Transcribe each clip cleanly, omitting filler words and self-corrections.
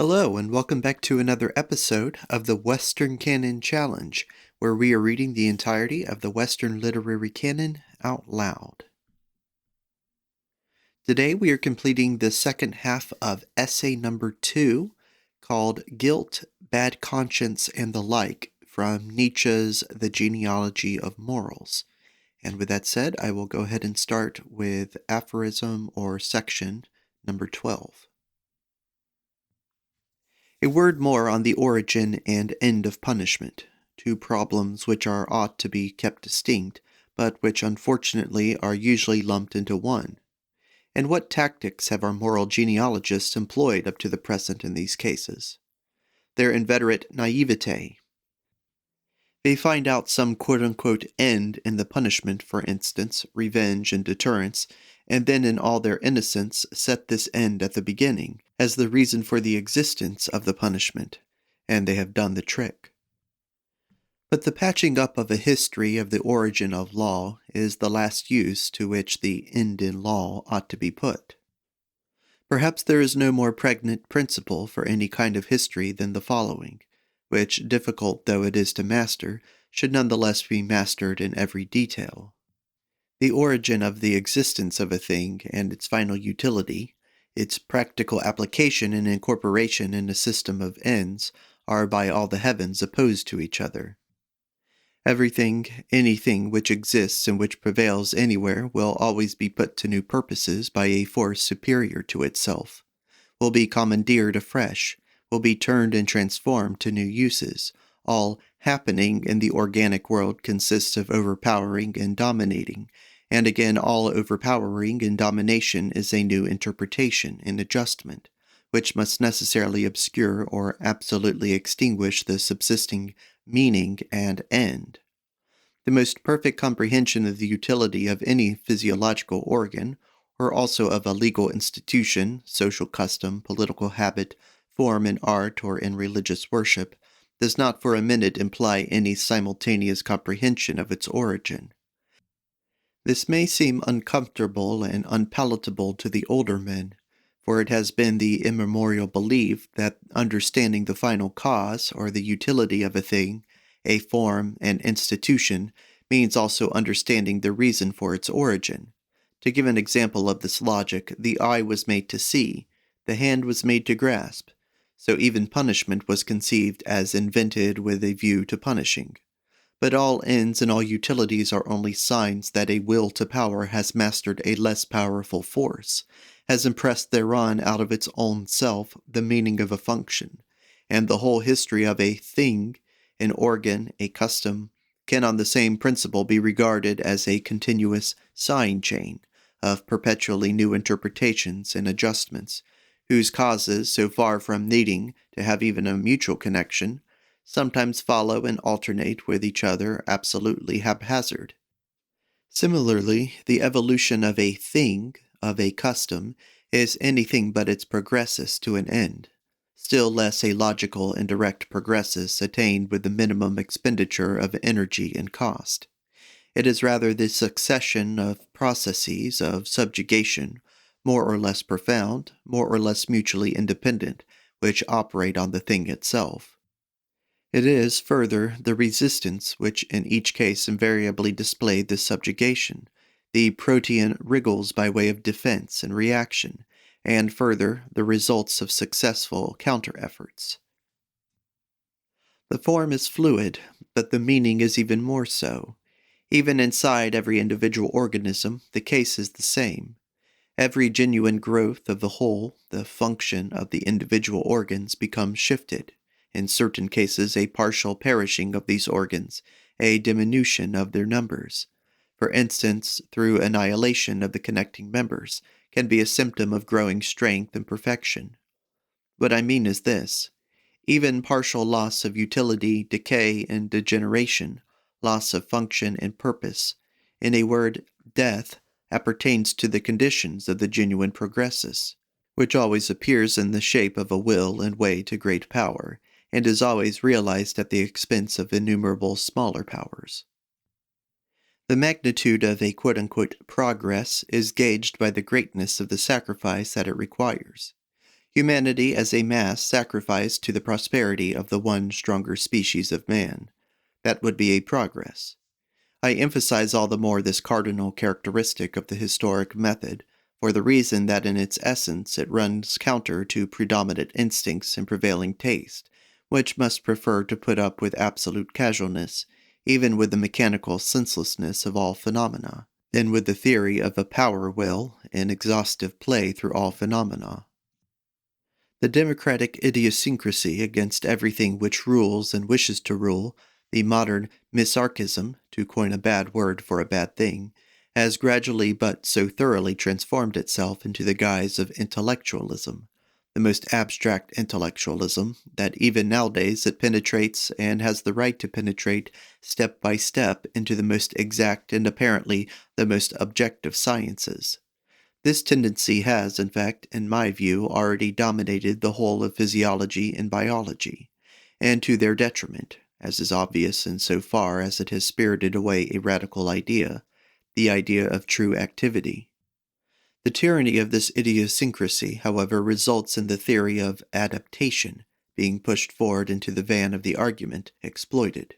Hello, and welcome back to another episode of the Western Canon Challenge, where we are reading the entirety of the Western Literary Canon out loud. Today we are completing the second half of essay number 2, called Guilt, Bad Conscience, and the Like, from Nietzsche's The Genealogy of Morals. And with that said, I will go ahead and start with aphorism or section number 12. A word more on the origin and end of punishment, two problems which are ought to be kept distinct, but which unfortunately are usually lumped into one. And what tactics have our moral genealogists employed up to the present in these cases? Their inveterate naivete. They find out some quote-unquote end in the punishment, for instance, revenge and deterrence, and then in all their innocence set this end at the beginning, as the reason for the existence of the punishment, and they have done the trick. But the patching up of a history of the origin of law is the last use to which the end in law ought to be put. Perhaps there is no more pregnant principle for any kind of history than the following, which, difficult though it is to master, should nonetheless be mastered in every detail. The origin of the existence of a thing and its final utility, its practical application and incorporation in a system of ends, are by all the heavens opposed to each other. Everything, anything which exists and which prevails anywhere will always be put to new purposes by a force superior to itself, will be commandeered afresh, will be turned and transformed to new uses. All happening in the organic world consists of overpowering and dominating, and again all overpowering and domination is a new interpretation and adjustment, which must necessarily obscure or absolutely extinguish the subsisting meaning and end. The most perfect comprehension of the utility of any physiological organ, or also of a legal institution, social custom, political habit, form in art or in religious worship, does not for a minute imply any simultaneous comprehension of its origin. This may seem uncomfortable and unpalatable to the older men, for it has been the immemorial belief that understanding the final cause or the utility of a thing, a form, an institution, means also understanding the reason for its origin. To give an example of this logic, the eye was made to see, the hand was made to grasp, so even punishment was conceived as invented with a view to punishing. But all ends and all utilities are only signs that a will to power has mastered a less powerful force, has impressed thereon out of its own self the meaning of a function, and the whole history of a thing, an organ, a custom, can on the same principle be regarded as a continuous sign chain of perpetually new interpretations and adjustments, whose causes, so far from needing to have even a mutual connection, sometimes follow and alternate with each other absolutely haphazard. Similarly, the evolution of a thing, of a custom, is anything but its progressus to an end, still less a logical and direct progressus attained with the minimum expenditure of energy and cost. It is rather the succession of processes of subjugation, more or less profound, more or less mutually independent, which operate on the thing itself. It is, further, the resistance which in each case invariably displayed this subjugation, the protean wriggles by way of defense and reaction, and further, the results of successful counter-efforts. The form is fluid, but the meaning is even more so. Even inside every individual organism, the case is the same. Every genuine growth of the whole, the function of the individual organs becomes shifted. In certain cases, a partial perishing of these organs, a diminution of their numbers. For instance, through annihilation of the connecting members, can be a symptom of growing strength and perfection. What I mean is this: even partial loss of utility, decay, and degeneration, loss of function and purpose, in a word, death, appertains to the conditions of the genuine progressus, which always appears in the shape of a will and way to great power, and is always realized at the expense of innumerable smaller powers. The magnitude of a quote-unquote progress is gauged by the greatness of the sacrifice that it requires. Humanity as a mass sacrificed to the prosperity of the one stronger species of man. That would be a progress. I emphasize all the more this cardinal characteristic of the historic method, for the reason that in its essence it runs counter to predominant instincts and prevailing taste, which must prefer to put up with absolute casualness, even with the mechanical senselessness of all phenomena, than with the theory of a power will and exhaustive play through all phenomena. The democratic idiosyncrasy against everything which rules and wishes to rule, the modern misarchism, to coin a bad word for a bad thing, has gradually but so thoroughly transformed itself into the guise of intellectualism, the most abstract intellectualism, that even nowadays it penetrates and has the right to penetrate step by step into the most exact and apparently the most objective sciences. This tendency has, in fact, in my view, already dominated the whole of physiology and biology, and to their detriment, as is obvious in so far as it has spirited away a radical idea, the idea of true activity. The tyranny of this idiosyncrasy, however, results in the theory of adaptation being pushed forward into the van of the argument, exploited.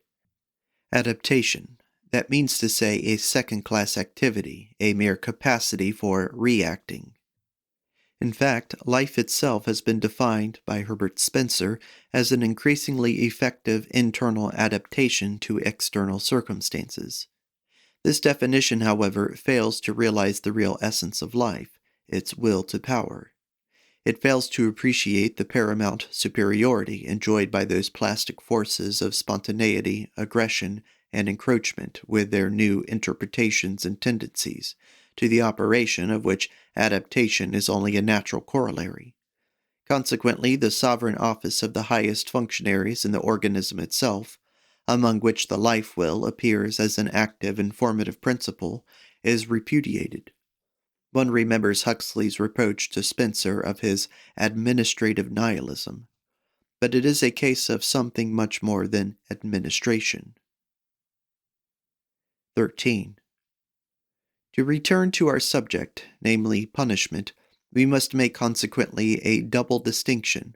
Adaptation. That means to say a second-class activity, a mere capacity for reacting. In fact, life itself has been defined by Herbert Spencer as an increasingly effective internal adaptation to external circumstances. This definition, however, fails to realize the real essence of life, its will to power. It fails to appreciate the paramount superiority enjoyed by those plastic forces of spontaneity, aggression, and encroachment with their new interpretations and tendencies, to the operation of which adaptation is only a natural corollary. Consequently, the sovereign office of the highest functionaries in the organism itself, among which the life will appears as an active and formative principle, is repudiated. One remembers Huxley's reproach to Spencer of his administrative nihilism, but it is a case of something much more than administration. 13. To return to our subject, namely punishment, we must make consequently a double distinction.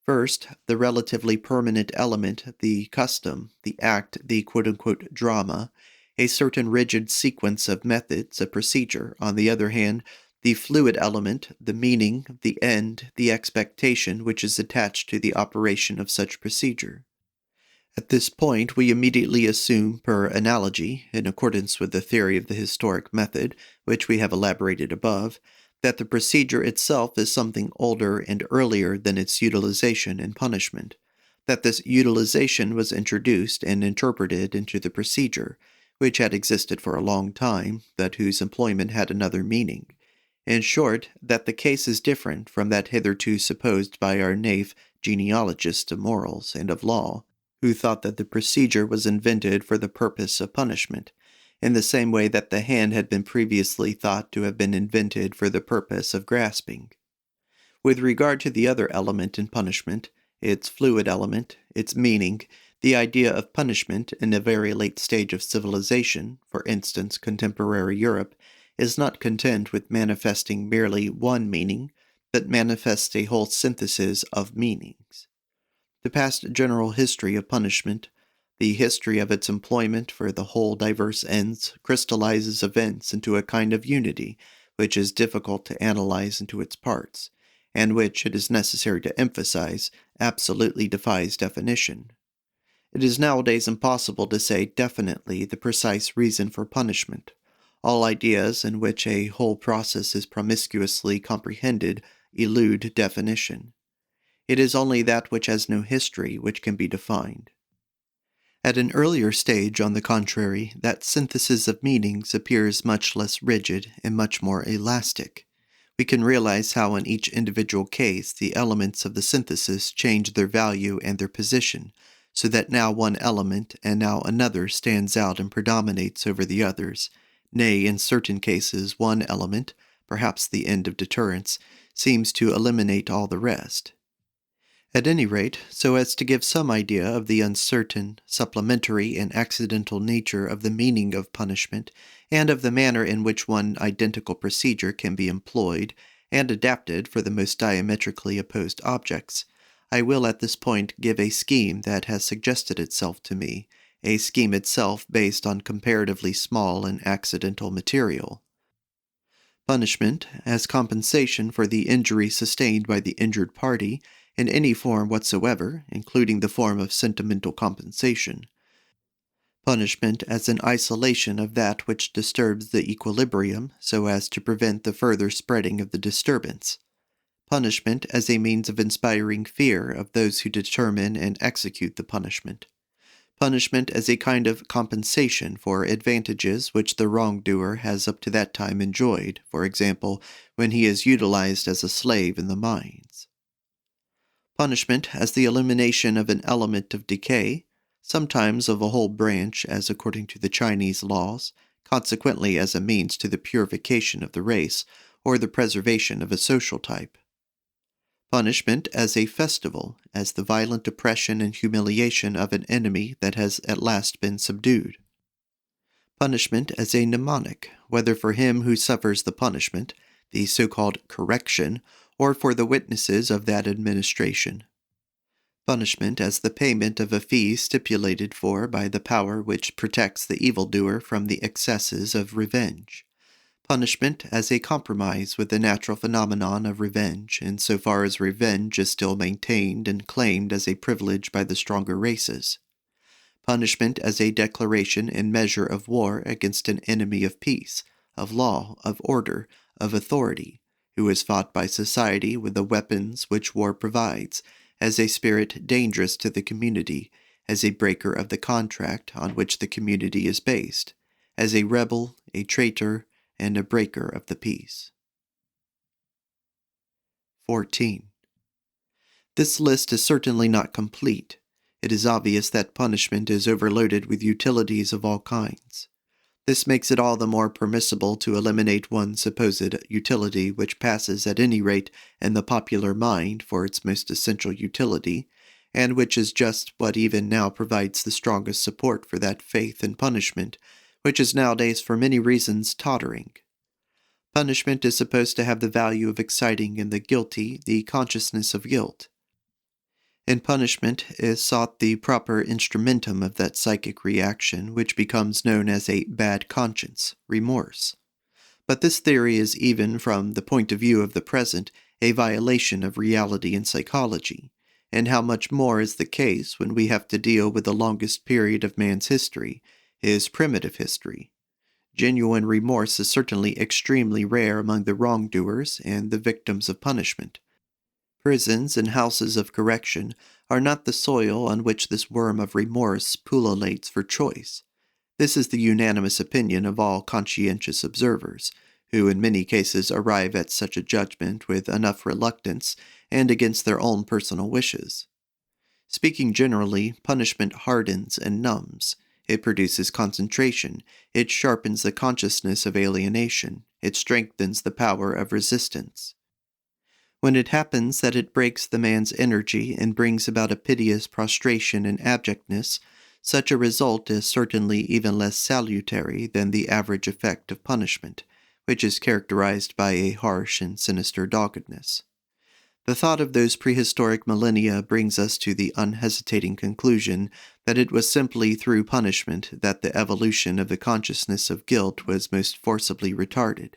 First, the relatively permanent element, the custom, the act, the quote-unquote drama, a certain rigid sequence of methods, a procedure. On the other hand, the fluid element, the meaning, the end, the expectation which is attached to the operation of such procedure. At this point, we immediately assume, per analogy, in accordance with the theory of the historic method, which we have elaborated above, that the procedure itself is something older and earlier than its utilization and punishment, that this utilization was introduced and interpreted into the procedure, which had existed for a long time, but whose employment had another meaning. In short, that the case is different from that hitherto supposed by our naif genealogists of morals and of law, who thought that the procedure was invented for the purpose of punishment, in the same way that the hand had been previously thought to have been invented for the purpose of grasping. With regard to the other element in punishment, its fluid element, its meaning, the idea of punishment in a very late stage of civilization, for instance contemporary Europe, is not content with manifesting merely one meaning, but manifests a whole synthesis of meanings. The past general history of punishment, the history of its employment for the whole diverse ends, crystallizes events into a kind of unity which is difficult to analyze into its parts, and which, it is necessary to emphasize, absolutely defies definition. It is nowadays impossible to say definitely the precise reason for punishment. All ideas in which a whole process is promiscuously comprehended elude definition. It is only that which has no history which can be defined. At an earlier stage, on the contrary, that synthesis of meanings appears much less rigid and much more elastic. We can realize how in each individual case the elements of the synthesis change their value and their position, so that now one element and now another stands out and predominates over the others. Nay, in certain cases one element, perhaps the end of deterrence, seems to eliminate all the rest. At any rate, so as to give some idea of the uncertain, supplementary, and accidental nature of the meaning of punishment, and of the manner in which one identical procedure can be employed, and adapted for the most diametrically opposed objects, I will at this point give a scheme that has suggested itself to me, a scheme itself based on comparatively small and accidental material. Punishment, as compensation for the injury sustained by the injured party, in any form whatsoever, including the form of sentimental compensation. Punishment as an isolation of that which disturbs the equilibrium, so as to prevent the further spreading of the disturbance. Punishment as a means of inspiring fear of those who determine and execute the punishment. Punishment as a kind of compensation for advantages which the wrongdoer has up to that time enjoyed, for example, when he is utilized as a slave in the mines. Punishment as the elimination of an element of decay, sometimes of a whole branch, as according to the Chinese laws, consequently as a means to the purification of the race, or the preservation of a social type. Punishment as a festival, as the violent oppression and humiliation of an enemy that has at last been subdued. Punishment as a mnemonic, whether for him who suffers the punishment, the so-called correction, or for the witnesses of that administration. Punishment as the payment of a fee stipulated for by the power which protects the evildoer from the excesses of revenge. Punishment as a compromise with the natural phenomenon of revenge, insofar as revenge is still maintained and claimed as a privilege by the stronger races. Punishment as a declaration and measure of war against an enemy of peace, of law, of order, of authority, who is fought by society with the weapons which war provides, as a spirit dangerous to the community, as a breaker of the contract on which the community is based, as a rebel, a traitor, and a breaker of the peace. 14. This list is certainly not complete. It is obvious that punishment is overloaded with utilities of all kinds. This makes it all the more permissible to eliminate one supposed utility which passes at any rate in the popular mind for its most essential utility, and which is just what even now provides the strongest support for that faith in punishment, which is nowadays for many reasons tottering. Punishment is supposed to have the value of exciting in the guilty the consciousness of guilt. In punishment is sought the proper instrumentum of that psychic reaction which becomes known as a bad conscience, remorse. But this theory is, even from the point of view of the present, a violation of reality in psychology, and how much more is the case when we have to deal with the longest period of man's history, his primitive history. Genuine remorse is certainly extremely rare among the wrongdoers and the victims of punishment. Prisons and houses of correction are not the soil on which this worm of remorse pullulates for choice. This is the unanimous opinion of all conscientious observers, who in many cases arrive at such a judgment with enough reluctance and against their own personal wishes. Speaking generally, punishment hardens and numbs. It produces concentration, it sharpens the consciousness of alienation, it strengthens the power of resistance. When it happens that it breaks the man's energy and brings about a piteous prostration and abjectness, such a result is certainly even less salutary than the average effect of punishment, which is characterized by a harsh and sinister doggedness. The thought of those prehistoric millennia brings us to the unhesitating conclusion that it was simply through punishment that the evolution of the consciousness of guilt was most forcibly retarded,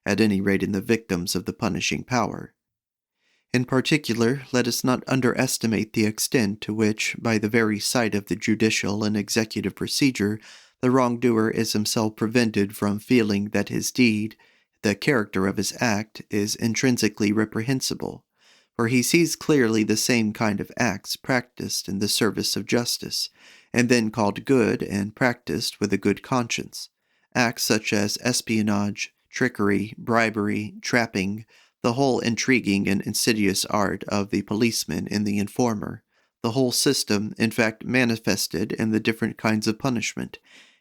at any rate in the victims of the punishing power. In particular, let us not underestimate the extent to which, by the very sight of the judicial and executive procedure, the wrongdoer is himself prevented from feeling that his deed, the character of his act, is intrinsically reprehensible, for he sees clearly the same kind of acts practiced in the service of justice, and then called good and practiced with a good conscience, acts such as espionage, trickery, bribery, trapping, the whole intriguing and insidious art of the policeman and the informer, the whole system, in fact, manifested in the different kinds of punishment,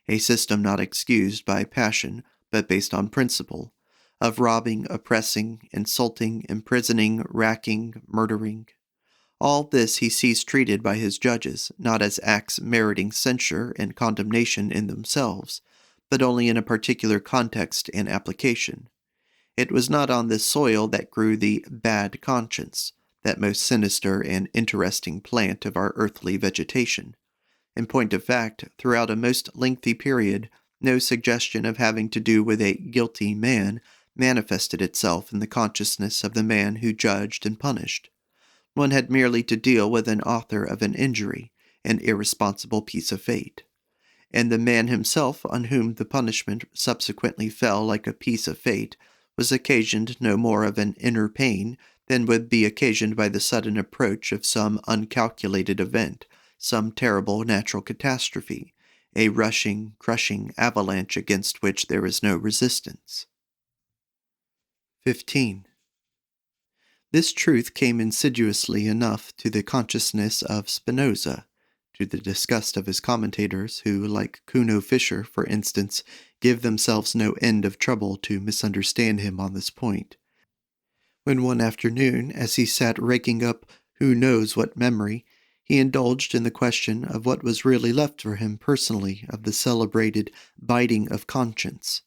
a system not excused by passion, but based on principle, of robbing, oppressing, insulting, imprisoning, racking, murdering. All this he sees treated by his judges, not as acts meriting censure and condemnation in themselves, but only in a particular context and application. It was not on this soil that grew the bad conscience, that most sinister and interesting plant of our earthly vegetation. In point of fact, throughout a most lengthy period, no suggestion of having to do with a guilty man manifested itself in the consciousness of the man who judged and punished. One had merely to deal with an author of an injury, an irresponsible piece of fate. And the man himself, on whom the punishment subsequently fell like a piece of fate, was occasioned no more of an inner pain than would be occasioned by the sudden approach of some uncalculated event, some terrible natural catastrophe, a rushing, crushing avalanche against which there is no resistance. 15. This truth came insidiously enough to the consciousness of Spinoza, to the disgust of his commentators, who, like Kuno Fischer, for instance, give themselves no end of trouble to misunderstand him on this point. When one afternoon, as he sat raking up who knows what memory, he indulged in the question of what was really left for him personally of the celebrated biting of conscience.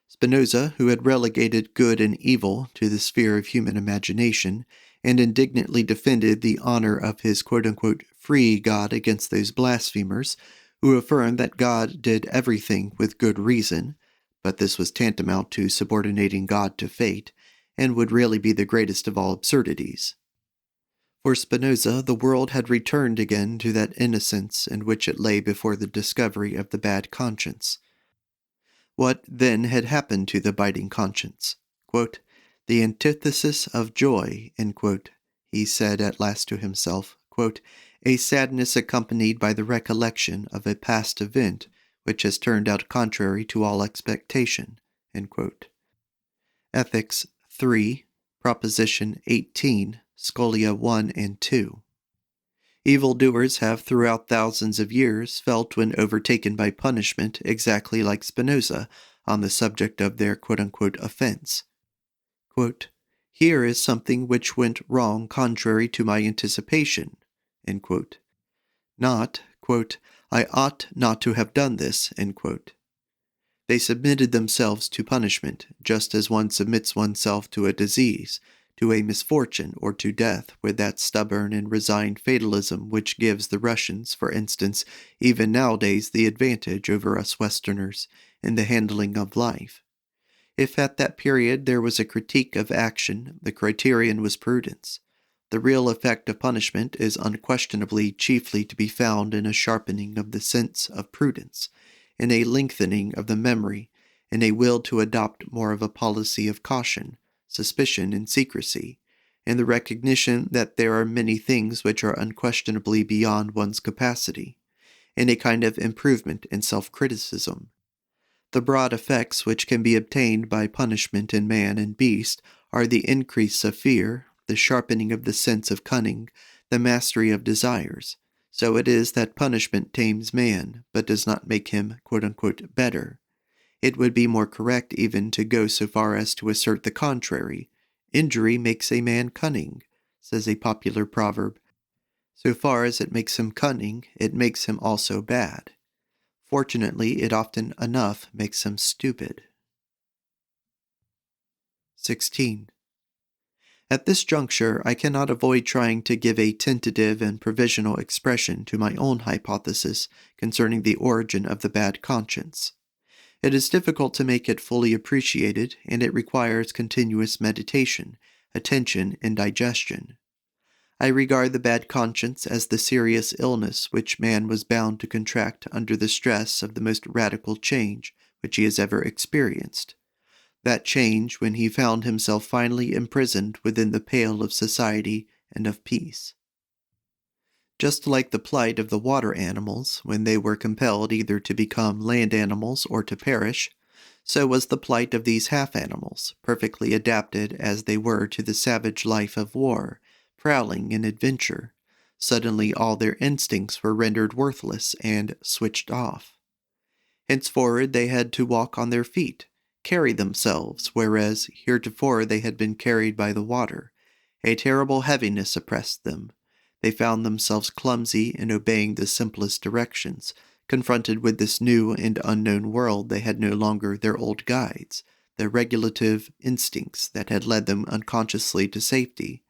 Spinoza, who had relegated good and evil to the sphere of human imagination, and indignantly defended the honor of his quote-unquote free God against those blasphemers who affirmed that God did everything with good reason, but this was tantamount to subordinating God to fate, and would really be the greatest of all absurdities. For Spinoza, the world had returned again to that innocence in which it lay before the discovery of the bad conscience. What, then, had happened to the biting conscience? Quote, "The antithesis of joy," end quote, he said at last to himself, quote, "a sadness accompanied by the recollection of a past event which has turned out contrary to all expectation." End quote. Ethics 3, Proposition 18, Scholia 1 and 2. Evildoers have throughout thousands of years felt when overtaken by punishment exactly like Spinoza on the subject of their quote-unquote offense. Quote, "Here is something which went wrong contrary to my anticipation," end quote. Not, quote, "I ought not to have done this," end quote. They submitted themselves to punishment, just as one submits oneself to a disease, to a misfortune, or to death, with that stubborn and resigned fatalism which gives the Russians, for instance, even nowadays the advantage over us Westerners in the handling of life. If at that period there was a critique of action, the criterion was prudence. The real effect of punishment is unquestionably chiefly to be found in a sharpening of the sense of prudence, in a lengthening of the memory, in a will to adopt more of a policy of caution, suspicion, and secrecy, in the recognition that there are many things which are unquestionably beyond one's capacity, in a kind of improvement in self-criticism. The broad effects which can be obtained by punishment in man and beast are the increase of fear, the sharpening of the sense of cunning, the mastery of desires. So it is that punishment tames man, but does not make him quote-unquote better. It would be more correct even to go so far as to assert the contrary. Injury makes a man cunning, says a popular proverb. So far as it makes him cunning, it makes him also bad. Fortunately, it often enough makes him stupid. 16. At this juncture, I cannot avoid trying to give a tentative and provisional expression to my own hypothesis concerning the origin of the bad conscience. It is difficult to make it fully appreciated, and it requires continuous meditation, attention, and digestion. I regard the bad conscience as the serious illness which man was bound to contract under the stress of the most radical change which he has ever experienced. That change when he found himself finally imprisoned within the pale of society and of peace. Just like the plight of the water animals when they were compelled either to become land animals or to perish, so was the plight of these half-animals, perfectly adapted as they were to the savage life of war, prowling and adventure. Suddenly all their instincts were rendered worthless and switched off. Henceforward they had to walk on their feet, carry themselves, whereas heretofore they had been carried by the water. A terrible heaviness oppressed them. They found themselves clumsy in obeying the simplest directions. Confronted with this new and unknown world, they had no longer their old guides. the regulative instincts that had led them unconsciously to safety.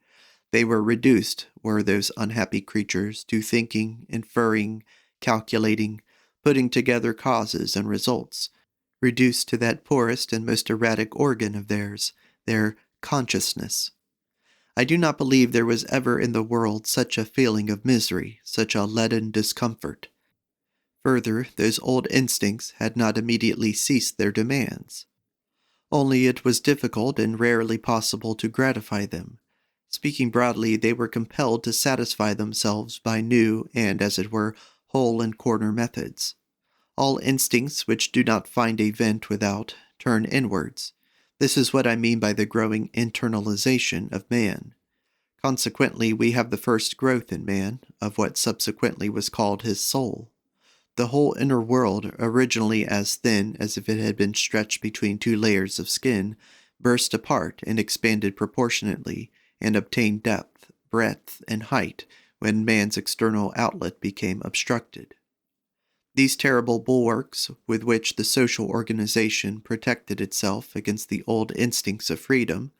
They were reduced, were those unhappy creatures, to thinking, inferring, calculating, putting together causes and results, reduced to that poorest and most erratic organ of theirs, their consciousness. I do not believe there was ever in the world such a feeling of misery, such a leaden discomfort. Further, those old instincts had not immediately ceased their demands. Only it was difficult and rarely possible to gratify them. Speaking broadly, they were compelled to satisfy themselves by new and, as it were, hole-and-corner methods. All instincts which do not find a vent without turn inwards. This is what I mean by the growing internalization of man. Consequently, we have the first growth in man of what subsequently was called his soul. The whole inner world, originally as thin as if it had been stretched between two layers of skin, burst apart and expanded proportionately, and obtained depth, breadth, and height when man's external outlet became obstructed. These terrible bulwarks with which the social organization protected itself against the old instincts of freedom,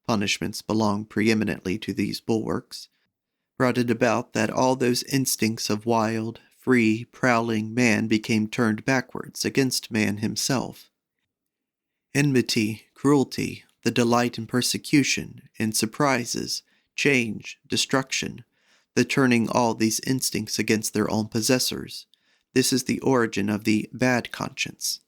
punishments belong preeminently to these bulwarks, brought it about that all those instincts of wild, free, prowling man became turned backwards against man himself. Enmity, cruelty, the delight in persecution, in surprises, change, destruction, the turning all these instincts against their own possessors. This is the origin of the bad conscience.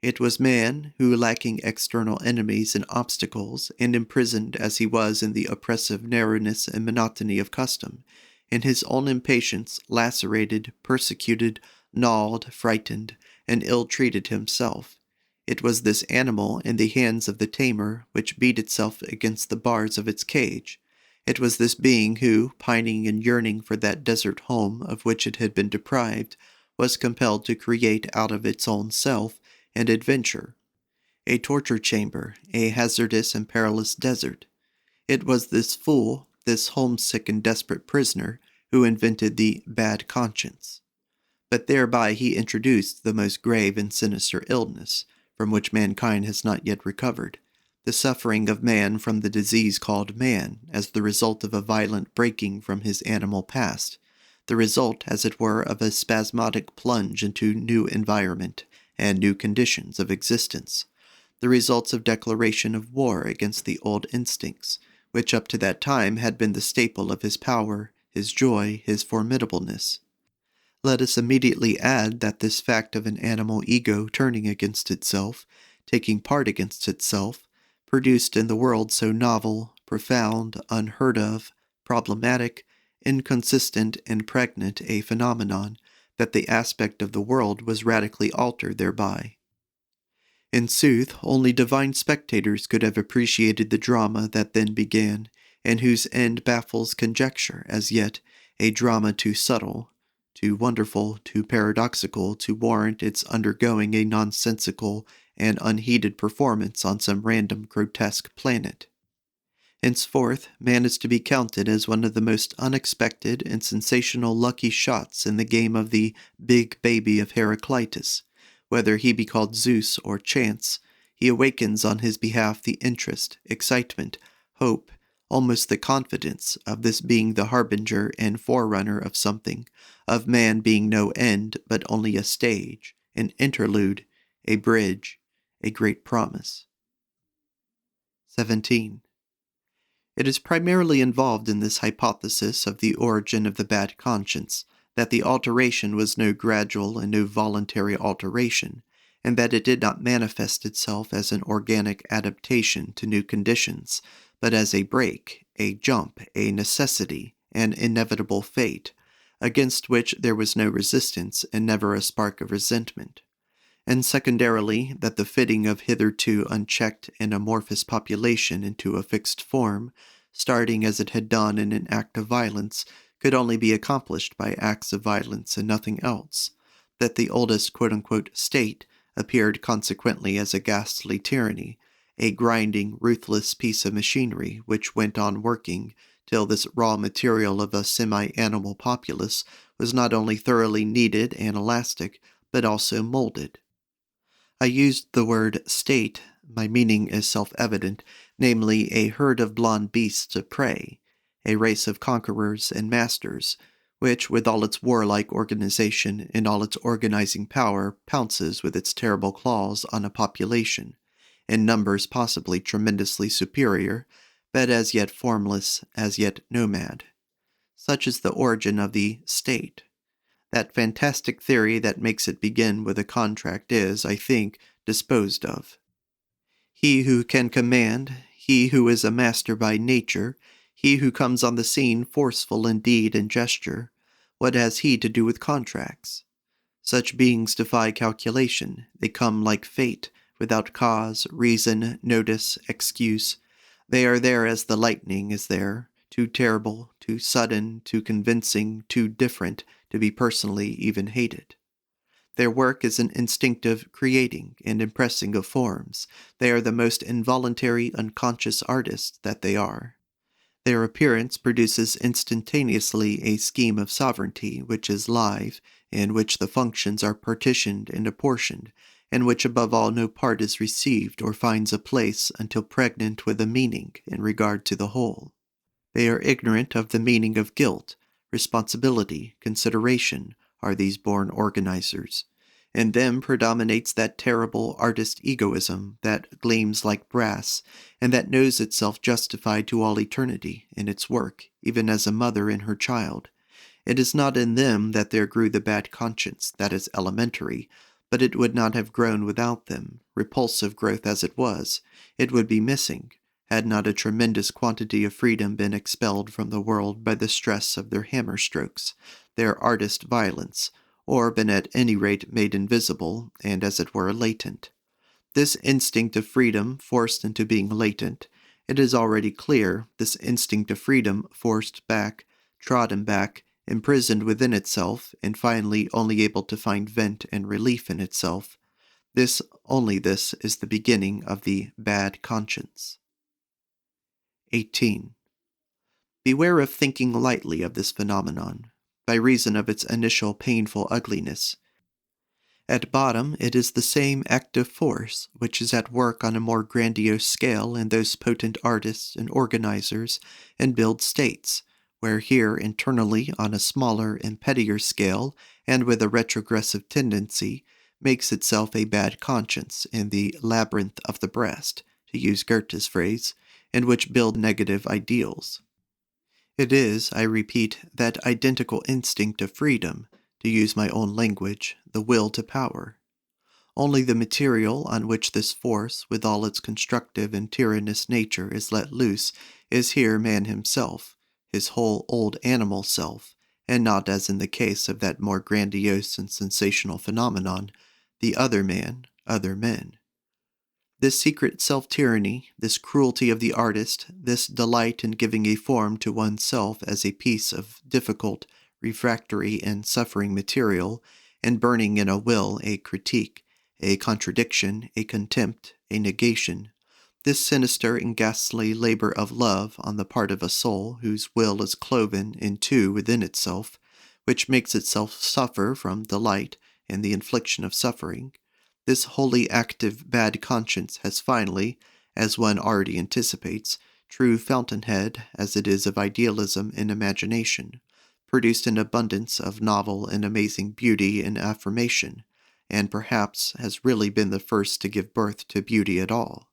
It was man who, lacking external enemies and obstacles, and imprisoned as he was in the oppressive narrowness and monotony of custom, in his own impatience lacerated, persecuted, gnawed, frightened, and ill-treated himself. It was this animal in the hands of the tamer which beat itself against the bars of its cage. It was this being who, pining and yearning for that desert home of which it had been deprived, was compelled to create out of its own self an adventure, a torture chamber, a hazardous and perilous desert. It was this fool, this homesick and desperate prisoner, who invented the bad conscience. But thereby he introduced the most grave and sinister illness, from which mankind has not yet recovered, the suffering of man from the disease called man, as the result of a violent breaking from his animal past, the result, as it were, of a spasmodic plunge into new environment and new conditions of existence, the results of declaration of war against the old instincts, which up to that time had been the staple of his power, his joy, his formidableness. Let us immediately add that this fact of an animal ego turning against itself, taking part against itself, produced in the world so novel, profound, unheard of, problematic, inconsistent, and pregnant a phenomenon, that the aspect of the world was radically altered thereby. In sooth, only divine spectators could have appreciated the drama that then began, and whose end baffles conjecture as yet, a drama too subtle, too wonderful, too paradoxical to warrant its undergoing a nonsensical and unheeded performance on some random grotesque planet. Henceforth, man is to be counted as one of the most unexpected and sensational lucky shots in the game of the big baby of Heraclitus. Whether he be called Zeus or Chance, he awakens on his behalf the interest, excitement, hope, almost the confidence of this being the harbinger and forerunner of something, of man being no end, but only a stage, an interlude, a bridge, a great promise. 17. It is primarily involved in this hypothesis of the origin of the bad conscience, that the alteration was no gradual and no voluntary alteration, and that it did not manifest itself as an organic adaptation to new conditions, but as a break, a jump, a necessity, an inevitable fate, against which there was no resistance and never a spark of resentment. And secondarily, that the fitting of hitherto unchecked and amorphous population into a fixed form, starting as it had done in an act of violence, could only be accomplished by acts of violence and nothing else, that the oldest quote-unquote state appeared consequently as a ghastly tyranny, a grinding, ruthless piece of machinery which went on working till this raw material of a semi-animal populace was not only thoroughly kneaded and elastic, but also molded. I used the word state, my meaning is self-evident, namely a herd of blond beasts of prey, a race of conquerors and masters, which, with all its warlike organization and all its organizing power, pounces with its terrible claws on a population, in numbers possibly tremendously superior, but as yet formless, as yet nomad. Such is the origin of the state. That fantastic theory that makes it begin with a contract is, I think, disposed of. He who can command, he who is a master by nature, he who comes on the scene forceful in deed and gesture, what has he to do with contracts? Such beings defy calculation. They come like fate, without cause, reason, notice, excuse. They are there as the lightning is there, too terrible, too sudden, too convincing, too different to be personally even hated. Their work is an instinctive creating and impressing of forms. They are the most involuntary, unconscious artists that they are. Their appearance produces instantaneously a scheme of sovereignty which is live, in which the functions are partitioned and apportioned, in which above all no part is received or finds a place until pregnant with a meaning in regard to the whole. They are ignorant of the meaning of guilt, responsibility, consideration, are these born organizers. In them predominates that terrible artist egoism that gleams like brass, and that knows itself justified to all eternity in its work, even as a mother in her child. It is not in them that there grew the bad conscience that is elementary, but it would not have grown without them, repulsive growth as it was. It would be missing, had not a tremendous quantity of freedom been expelled from the world by the stress of their hammer strokes, their artist violence, or been at any rate made invisible, and as it were latent. This instinct of freedom forced into being latent, it is already clear, this instinct of freedom forced back, trodden back, imprisoned within itself, and finally only able to find vent and relief in itself, this, only this, is the beginning of the bad conscience. 18. Beware of thinking lightly of this phenomenon, by reason of its initial painful ugliness. At bottom, it is the same active force which is at work on a more grandiose scale in those potent artists and organizers and build states, where here internally on a smaller and pettier scale and with a retrogressive tendency makes itself a bad conscience in the labyrinth of the breast, to use Goethe's phrase, and which build negative ideals. It is, I repeat, that identical instinct of freedom, to use my own language, the will to power. Only the material on which this force, with all its constructive and tyrannous nature, is let loose, is here man himself, his whole old animal self, and not as in the case of that more grandiose and sensational phenomenon, the other man, other men. This secret self-tyranny, this cruelty of the artist, this delight in giving a form to oneself as a piece of difficult, refractory, and suffering material, and burning in a will a critique, a contradiction, a contempt, a negation, this sinister and ghastly labor of love on the part of a soul whose will is cloven in two within itself, which makes itself suffer from delight and the infliction of suffering, this wholly active bad conscience has finally, as one already anticipates, true fountainhead as it is of idealism and imagination, produced an abundance of novel and amazing beauty and affirmation, and perhaps has really been the first to give birth to beauty at all.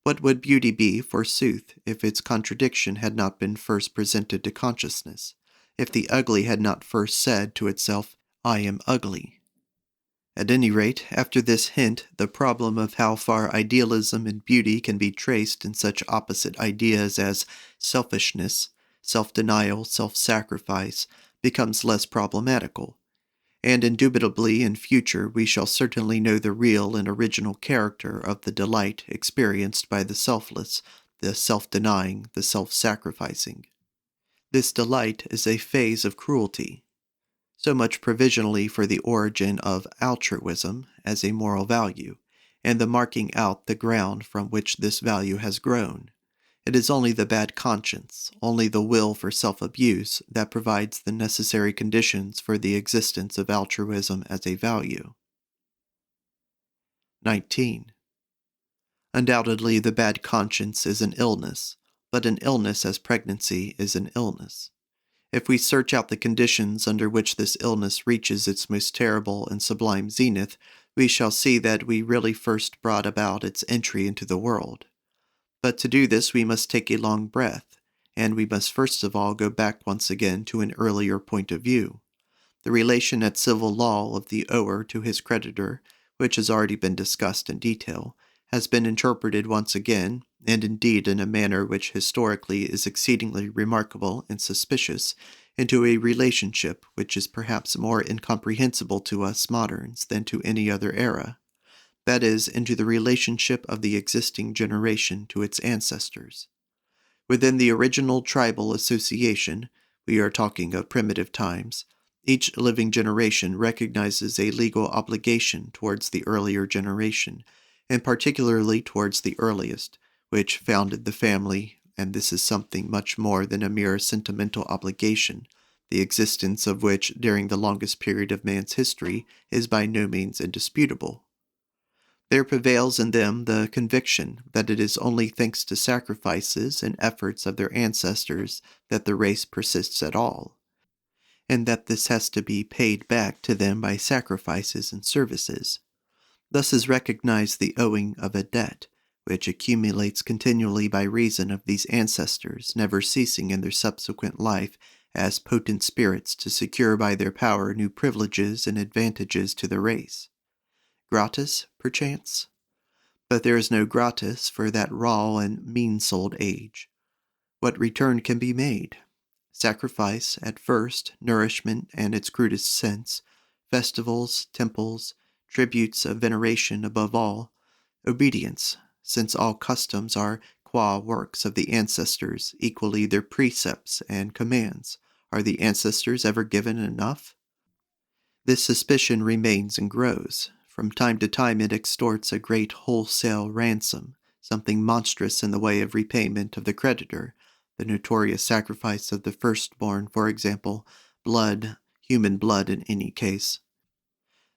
What would beauty be, forsooth, if its contradiction had not been first presented to consciousness, if the ugly had not first said to itself, I am ugly? At any rate, after this hint, the problem of how far idealism and beauty can be traced in such opposite ideas as selfishness, self-denial, self-sacrifice, becomes less problematical, and indubitably in future we shall certainly know the real and original character of the delight experienced by the selfless, the self-denying, the self-sacrificing. This delight is a phase of cruelty. So much provisionally for the origin of altruism as a moral value, and the marking out the ground from which this value has grown. It is only the bad conscience, only the will for self-abuse, that provides the necessary conditions for the existence of altruism as a value. 19. Undoubtedly, the bad conscience is an illness, but an illness as pregnancy is an illness. If we search out the conditions under which this illness reaches its most terrible and sublime zenith, we shall see that we really first brought about its entry into the world. But to do this, we must take a long breath, and we must first of all go back once again to an earlier point of view. The relation at civil law of the ower to his creditor, which has already been discussed in detail, has been interpreted once again, and indeed in a manner which historically is exceedingly remarkable and suspicious, into a relationship which is perhaps more incomprehensible to us moderns than to any other era. That is, into the relationship of the existing generation to its ancestors. Within the original tribal association, we are talking of primitive times, each living generation recognizes a legal obligation towards the earlier generation, and particularly towards the earliest, which founded the family, and this is something much more than a mere sentimental obligation, the existence of which during the longest period of man's history is by no means indisputable. There prevails in them the conviction that it is only thanks to sacrifices and efforts of their ancestors that the race persists at all, and that this has to be paid back to them by sacrifices and services. Thus is recognized the owing of a debt, which accumulates continually by reason of these ancestors never ceasing in their subsequent life as potent spirits to secure by their power new privileges and advantages to the race. Gratis, perchance? But there is no gratis for that raw and mean-souled age. What return can be made? Sacrifice, at first, nourishment and its crudest sense, festivals, temples, tributes of veneration above all, obedience, since all customs are qua works of the ancestors, equally their precepts and commands. Are the ancestors ever given enough? This suspicion remains and grows. From time to time it extorts a great wholesale ransom, something monstrous in the way of repayment of the creditor, the notorious sacrifice of the firstborn, for example, blood, human blood in any case.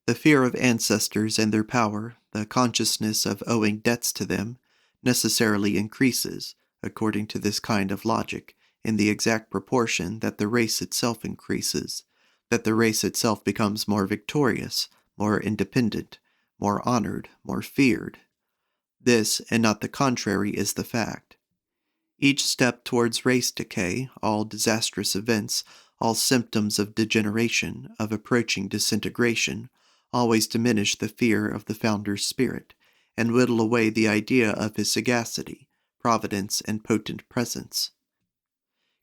The fear of ancestors and their power, the consciousness of owing debts to them, necessarily increases, according to this kind of logic, in the exact proportion that the race itself increases, that the race itself becomes more victorious, more independent, more honored, more feared. This, and not the contrary, is the fact. Each step towards race decay, all disastrous events, all symptoms of degeneration, of approaching disintegration, always diminish the fear of the founder's spirit, and whittle away the idea of his sagacity, providence, and potent presence.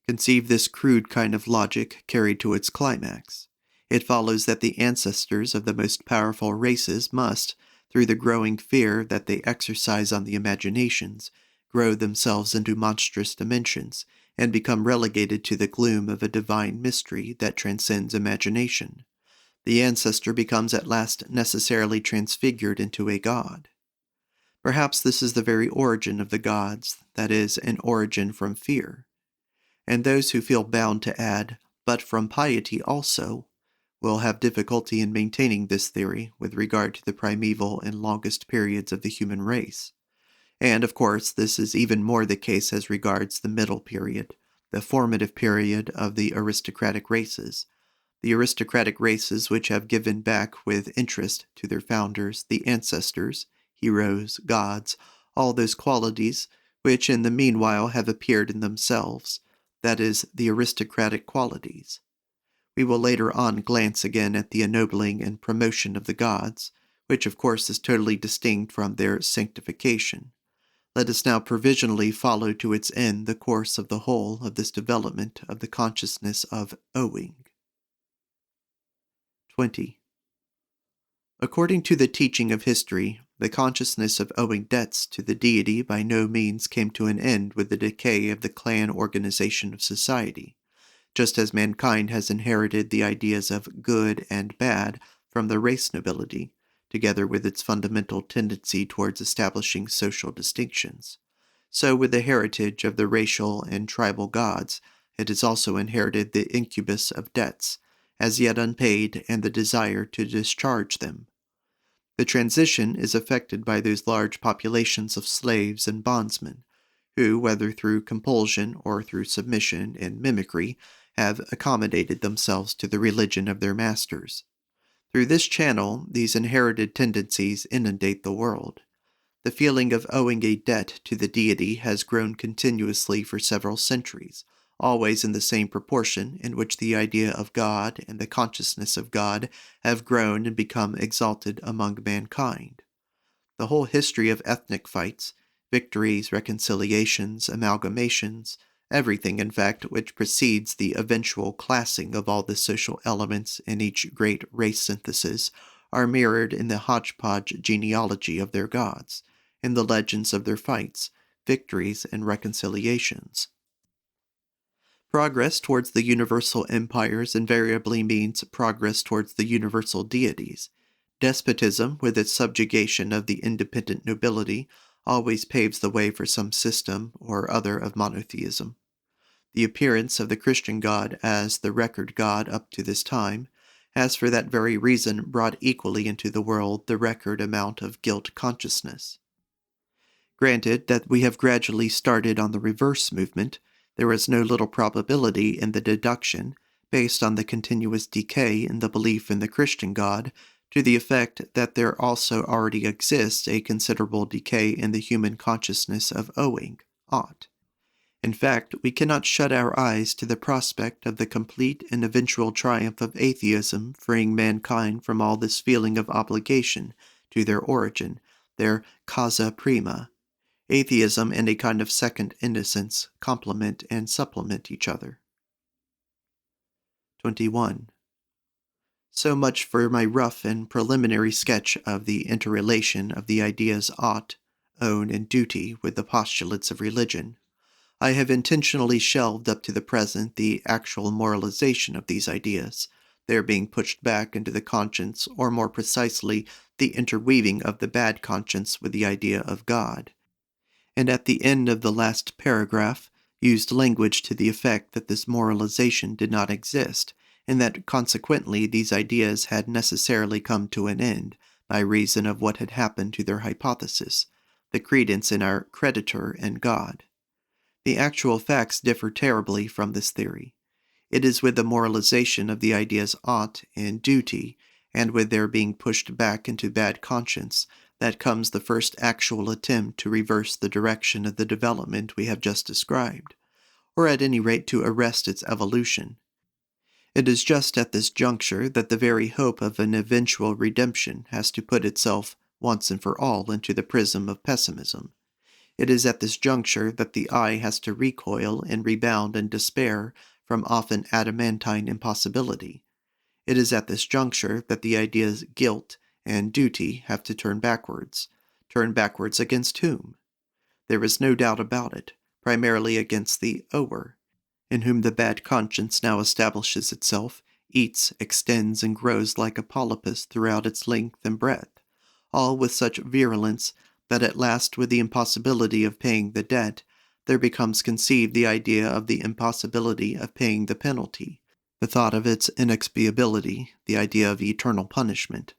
Conceive this crude kind of logic carried to its climax. It follows that the ancestors of the most powerful races must, through the growing fear that they exercise on the imaginations, grow themselves into monstrous dimensions, and become relegated to the gloom of a divine mystery that transcends imagination. The ancestor becomes at last necessarily transfigured into a god. Perhaps this is the very origin of the gods, that is, an origin from fear. And those who feel bound to add, but from piety also, will have difficulty in maintaining this theory with regard to the primeval and longest periods of the human race. And, of course, this is even more the case as regards the middle period, the formative period of the aristocratic races. The aristocratic races which have given back with interest to their founders, the ancestors, heroes, gods, all those qualities which in the meanwhile have appeared in themselves, that is, the aristocratic qualities. We will later on glance again at the ennobling and promotion of the gods, which of course is totally distinct from their sanctification. Let us now provisionally follow to its end the course of the whole of this development of the consciousness of owing. 20. According to the teaching of history, the consciousness of owing debts to the deity by no means came to an end with the decay of the clan organization of society, just as mankind has inherited the ideas of good and bad from the race nobility, together with its fundamental tendency towards establishing social distinctions. So with the heritage of the racial and tribal gods, it has also inherited the incubus of debts, as yet unpaid, and the desire to discharge them. The transition is affected by those large populations of slaves and bondsmen, who, whether through compulsion or through submission and mimicry, have accommodated themselves to the religion of their masters. Through this channel, these inherited tendencies inundate the world. The feeling of owing a debt to the deity has grown continuously for several centuries, always in the same proportion in which the idea of God and the consciousness of God have grown and become exalted among mankind. The whole history of ethnic fights, victories, reconciliations, amalgamations, everything, in fact, which precedes the eventual classing of all the social elements in each great race synthesis, are mirrored in the hodgepodge genealogy of their gods, in the legends of their fights, victories, and reconciliations. Progress towards the universal empires invariably means progress towards the universal deities. Despotism, with its subjugation of the independent nobility, always paves the way for some system or other of monotheism. The appearance of the Christian God as the record God up to this time has for that very reason brought equally into the world the record amount of guilt consciousness. Granted that we have gradually started on the reverse movement, there is no little probability in the deduction, based on the continuous decay in the belief in the Christian God, to the effect that there also already exists a considerable decay in the human consciousness of owing, ought. In fact, we cannot shut our eyes to the prospect of the complete and eventual triumph of atheism freeing mankind from all this feeling of obligation to their origin, their causa prima. Atheism and a kind of second innocence complement and supplement each other. 21. So much for my rough and preliminary sketch of the interrelation of the ideas ought, own, and duty with the postulates of religion. I have intentionally shelved up to the present the actual moralization of these ideas, their being pushed back into the conscience, or more precisely, the interweaving of the bad conscience with the idea of God. And at the end of the last paragraph, used language to the effect that this moralization did not exist, and that consequently these ideas had necessarily come to an end, by reason of what had happened to their hypothesis, the credence in our creditor and God. The actual facts differ terribly from this theory. It is with the moralization of the ideas ought and duty, and with their being pushed back into bad conscience, that comes the first actual attempt to reverse the direction of the development we have just described, or at any rate to arrest its evolution. It is just at this juncture that the very hope of an eventual redemption has to put itself once and for all into the prism of pessimism. It is at this juncture that the eye has to recoil and rebound in despair from often adamantine impossibility. It is at this juncture that the ideas guilt and duty have to turn backwards. Turn backwards against whom? There is no doubt about it, primarily against the ower, in whom the bad conscience now establishes itself, eats, extends, and grows like a polypus throughout its length and breadth, all with such virulence that at last, with the impossibility of paying the debt, there becomes conceived the idea of the impossibility of paying the penalty, the thought of its inexpiability, the idea of eternal punishment.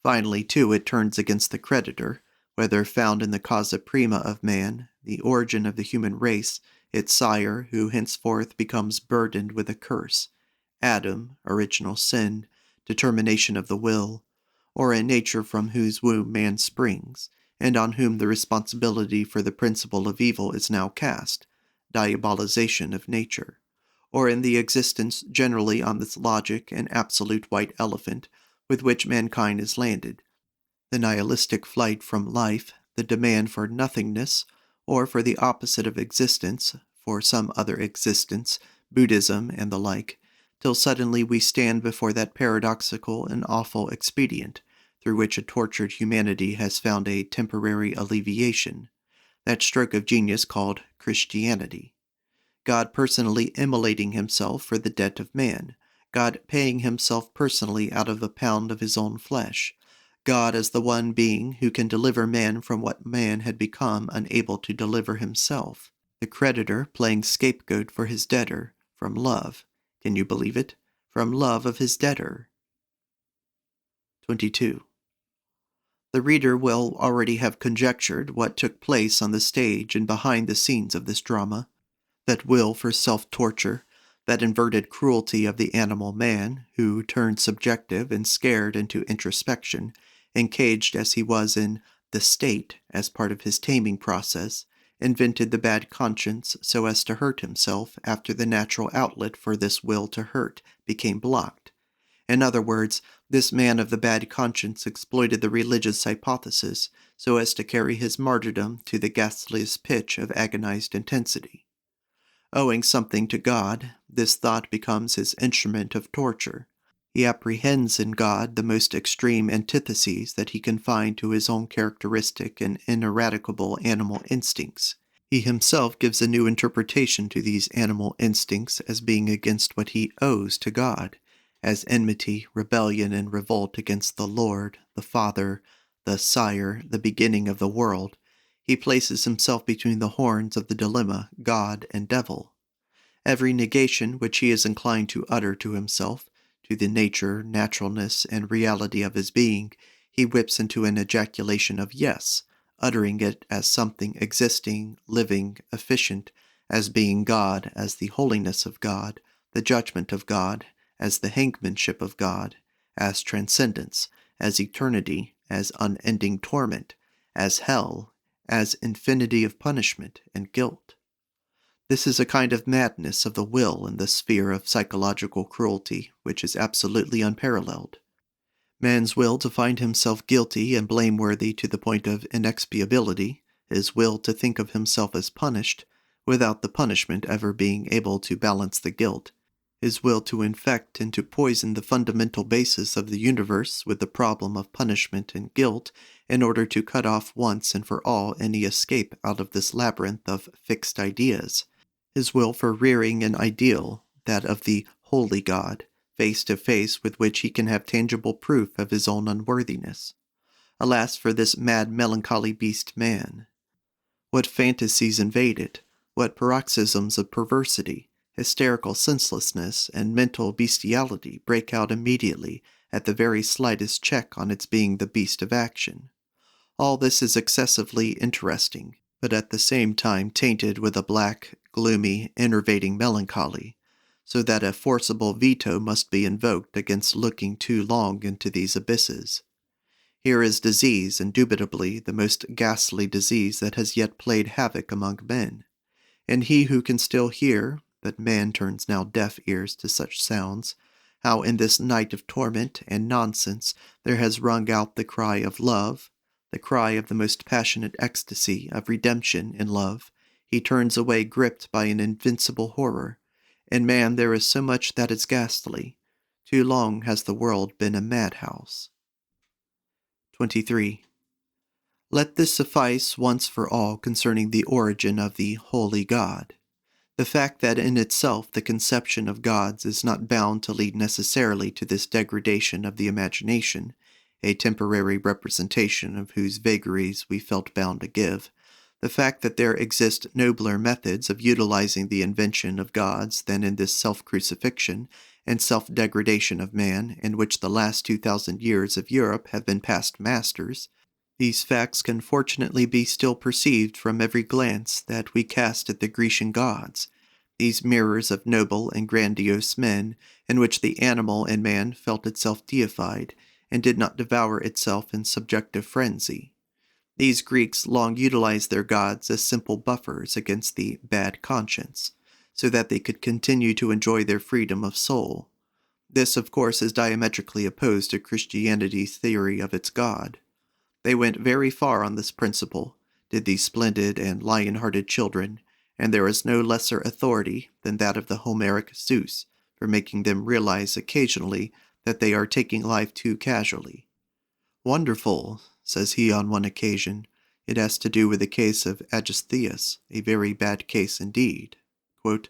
Finally, too, it turns against the creditor, whether found in the causa prima of man, the origin of the human race, its sire, who henceforth becomes burdened with a curse, Adam, original sin, determination of the will, or a nature from whose womb man springs, and on whom the responsibility for the principle of evil is now cast, diabolization of nature, or in the existence generally on this logic and absolute white elephant with which mankind is landed, the nihilistic flight from life, the demand for nothingness, or for the opposite of existence, for some other existence, Buddhism and the like, till suddenly we stand before that paradoxical and awful expedient, through which a tortured humanity has found a temporary alleviation, that stroke of genius called Christianity. God personally immolating himself for the debt of man, God paying himself personally out of a pound of his own flesh, God as the one being who can deliver man from what man had become unable to deliver himself, the creditor playing scapegoat for his debtor, from love. Can you believe it? From love of his debtor. 22. The reader will already have conjectured what took place on the stage and behind the scenes of this drama. That will for self-torture, that inverted cruelty of the animal man, who, turned subjective and scared into introspection, and caged as he was in the state as part of his taming process, invented the bad conscience so as to hurt himself after the natural outlet for this will to hurt became blocked. In other words, this man of the bad conscience exploited the religious hypothesis so as to carry his martyrdom to the ghastliest pitch of agonized intensity. Owing something to God, this thought becomes his instrument of torture. He apprehends in God the most extreme antitheses that he can find to his own characteristic and ineradicable animal instincts. He himself gives a new interpretation to these animal instincts as being against what he owes to God, as enmity, rebellion, and revolt against the Lord, the Father, the Sire, the beginning of the world. He places himself between the horns of the dilemma, God and devil. Every negation which he is inclined to utter to himself, to the nature, naturalness, and reality of his being, he whips into an ejaculation of yes, uttering it as something existing, living, efficient, as being God, as the holiness of God, the judgment of God, as the hangmanship of God, as transcendence, as eternity, as unending torment, as hell, as infinity of punishment and guilt. This is a kind of madness of the will in the sphere of psychological cruelty which is absolutely unparalleled. Man's will to find himself guilty and blameworthy to the point of inexpiability, his will to think of himself as punished, without the punishment ever being able to balance the guilt, his will to infect and to poison the fundamental basis of the universe with the problem of punishment and guilt in order to cut off once and for all any escape out of this labyrinth of fixed ideas, his will for rearing an ideal, that of the holy God, face to face with which he can have tangible proof of his own unworthiness. Alas for this mad melancholy beast man! What fantasies invade it, what paroxysms of perversity, hysterical senselessness, and mental bestiality break out immediately at the very slightest check on its being the beast of action. All this is excessively interesting, but at the same time tainted with a black, gloomy, enervating melancholy, so that a forcible veto must be invoked against looking too long into these abysses. Here is disease, indubitably the most ghastly disease that has yet played havoc among men. And he who can still hear, but man turns now deaf ears to such sounds, how in this night of torment and nonsense there has rung out the cry of love, the cry of the most passionate ecstasy of redemption in love, he turns away gripped by an invincible horror. In man there is so much that is ghastly. Too long has the world been a madhouse. 23. Let this suffice once for all concerning the origin of the holy God. The fact that in itself the conception of gods is not bound to lead necessarily to this degradation of the imagination, a temporary representation of whose vagaries we felt bound to give, the fact that there exist nobler methods of utilizing the invention of gods than in this self-crucifixion and self-degradation of man, in which the last 2,000 years of Europe have been past masters, these facts can fortunately be still perceived from every glance that we cast at the Grecian gods, these mirrors of noble and grandiose men, in which the animal in man felt itself deified, and did not devour itself in subjective frenzy. These Greeks long utilized their gods as simple buffers against the bad conscience, so that they could continue to enjoy their freedom of soul. This, of course, is diametrically opposed to Christianity's theory of its God. They went very far on this principle, did these splendid and lion-hearted children, and there is no lesser authority than that of the Homeric Zeus for making them realize occasionally that they are taking life too casually. "Wonderful," says he on one occasion, it has to do with the case of Aegistheus, a very bad case indeed. Quote,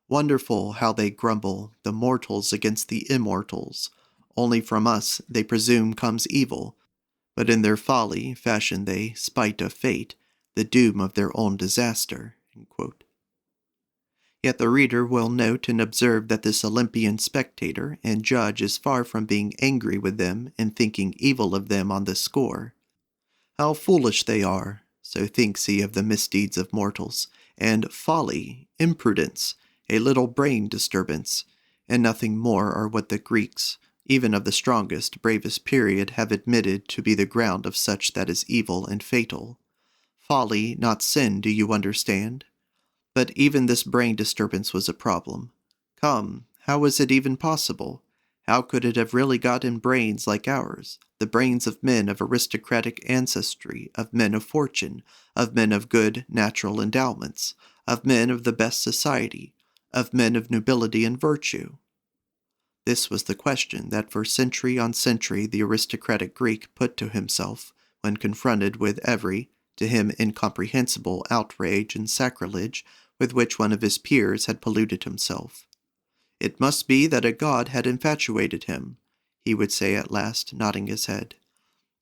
"Wonderful how they grumble, the mortals against the immortals. Only from us, they presume, comes evil, but in their folly fashion they, spite of fate, the doom of their own disaster." Yet the reader will note and observe that this Olympian spectator and judge is far from being angry with them and thinking evil of them on this score. How foolish they are, so thinks he of the misdeeds of mortals, and folly, imprudence, a little brain disturbance, and nothing more are what the Greeks, even of the strongest, bravest period, have admitted to be the ground of such that is evil and fatal. Folly, not sin, do you understand? But even this brain disturbance was a problem. Come, how was it even possible? How could it have really gotten brains like ours, the brains of men of aristocratic ancestry, of men of fortune, of men of good natural endowments, of men of the best society, of men of nobility and virtue? This was the question that for century on century the aristocratic Greek put to himself when confronted with every, to him incomprehensible, outrage and sacrilege with which one of his peers had polluted himself. It must be that a god had infatuated him, he would say at last, nodding his head.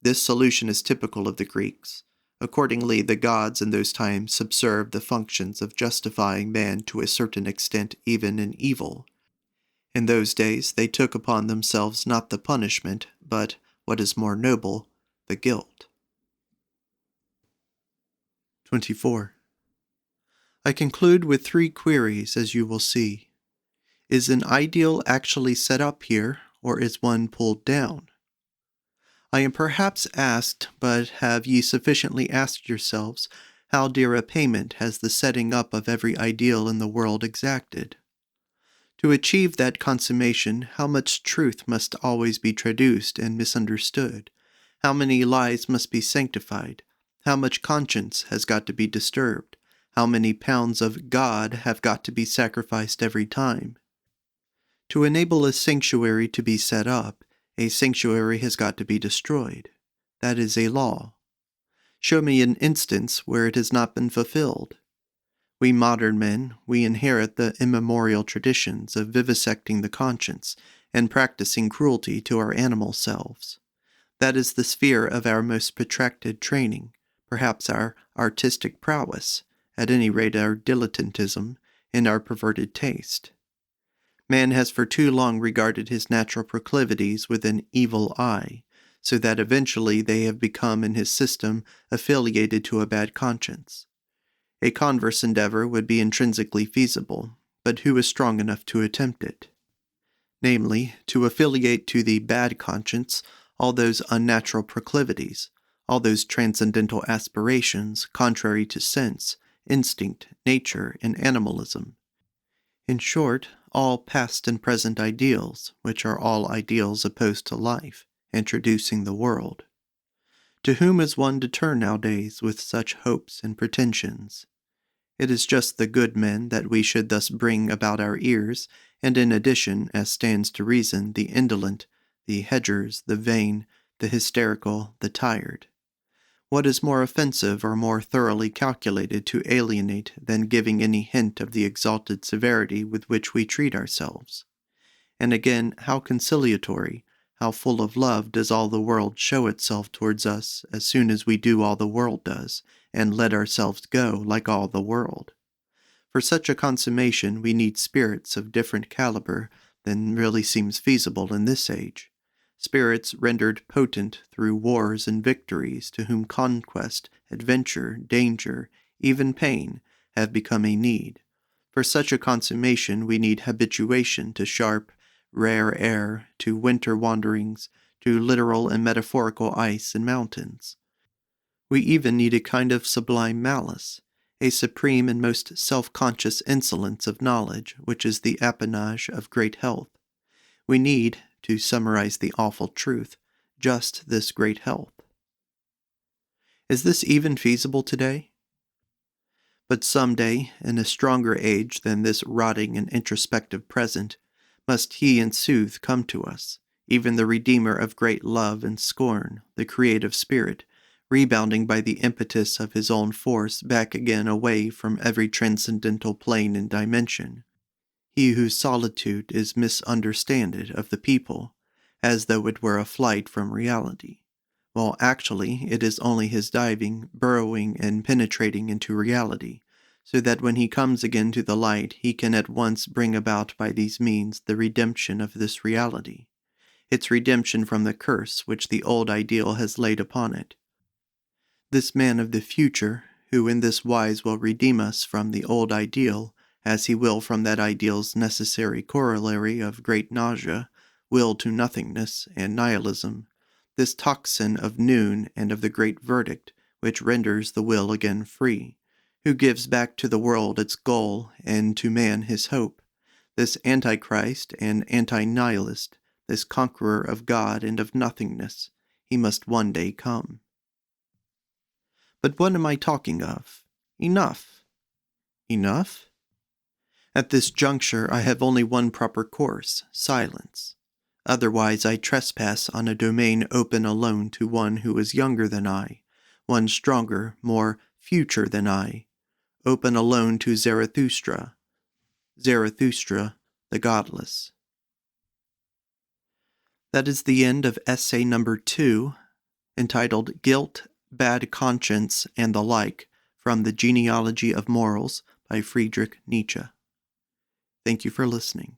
This solution is typical of the Greeks. Accordingly, the gods in those times subserved the functions of justifying man to a certain extent even in evil. In those days they took upon themselves not the punishment, but, what is more noble, the guilt. 24. I conclude with 3 queries, as you will see. Is an ideal actually set up here, or is one pulled down? I am perhaps asked, but have ye sufficiently asked yourselves, how dear a payment has the setting up of every ideal in the world exacted? To achieve that consummation, how much truth must always be traduced and misunderstood? How many lies must be sanctified? How much conscience has got to be disturbed? How many pounds of God have got to be sacrificed every time? To enable a sanctuary to be set up, a sanctuary has got to be destroyed. That is a law. Show me an instance where it has not been fulfilled. We modern men, we inherit the immemorial traditions of vivisecting the conscience and practicing cruelty to our animal selves. That is the sphere of our most protracted training, perhaps our artistic prowess, at any rate our dilettantism, and our perverted taste. Man has for too long regarded his natural proclivities with an evil eye, so that eventually they have become in his system affiliated to a bad conscience. A converse endeavor would be intrinsically feasible, but who is strong enough to attempt it? Namely, to affiliate to the bad conscience all those unnatural proclivities, all those transcendental aspirations contrary to sense, instinct, nature, and animalism. In short, all past and present ideals, which are all ideals opposed to life, introducing the world. To whom is one to turn nowadays with such hopes and pretensions? It is just the good men that we should thus bring about our ears, and in addition, as stands to reason, the indolent, the hedgers, the vain, the hysterical, the tired. What is more offensive or more thoroughly calculated to alienate than giving any hint of the exalted severity with which we treat ourselves? And again, how conciliatory, how full of love does all the world show itself towards us as soon as we do all the world does, and let ourselves go like all the world. For such a consummation we need spirits of different caliber than really seems feasible in this age. Spirits rendered potent through wars and victories, to whom conquest, adventure, danger, even pain, have become a need. For such a consummation we need habituation to sharp, rare air, to winter wanderings, to literal and metaphorical ice and mountains. We even need a kind of sublime malice, a supreme and most self-conscious insolence of knowledge, which is the appanage of great health. We need, to summarize the awful truth, just this great health. Is this even feasible today? But someday, in a stronger age than this rotting and introspective present, must he in sooth come to us, even the Redeemer of great love and scorn, the creative spirit, rebounding by the impetus of his own force back again away from every transcendental plane and dimension. He whose solitude is misunderstanded of the people, as though it were a flight from reality, while actually it is only his diving, burrowing, and penetrating into reality, so that when he comes again to the light he can at once bring about by these means the redemption of this reality, its redemption from the curse which the old ideal has laid upon it. This man of the future, who in this wise will redeem us from the old ideal, as he will from that ideal's necessary corollary of great nausea, will to nothingness, and nihilism, this tocsin of noon and of the great verdict, which renders the will again free, who gives back to the world its goal and to man his hope, this Antichrist and anti-nihilist, this conqueror of God and of nothingness, he must one day come. But what am I talking of? Enough. Enough? At this juncture I have only one proper course, silence. Otherwise I trespass on a domain open alone to one who is younger than I, one stronger, more future than I, open alone to Zarathustra, the godless. That is the end of essay number 2, entitled Guilt, Bad Conscience, and the Like, from the Genealogy of Morals by Friedrich Nietzsche. Thank you for listening.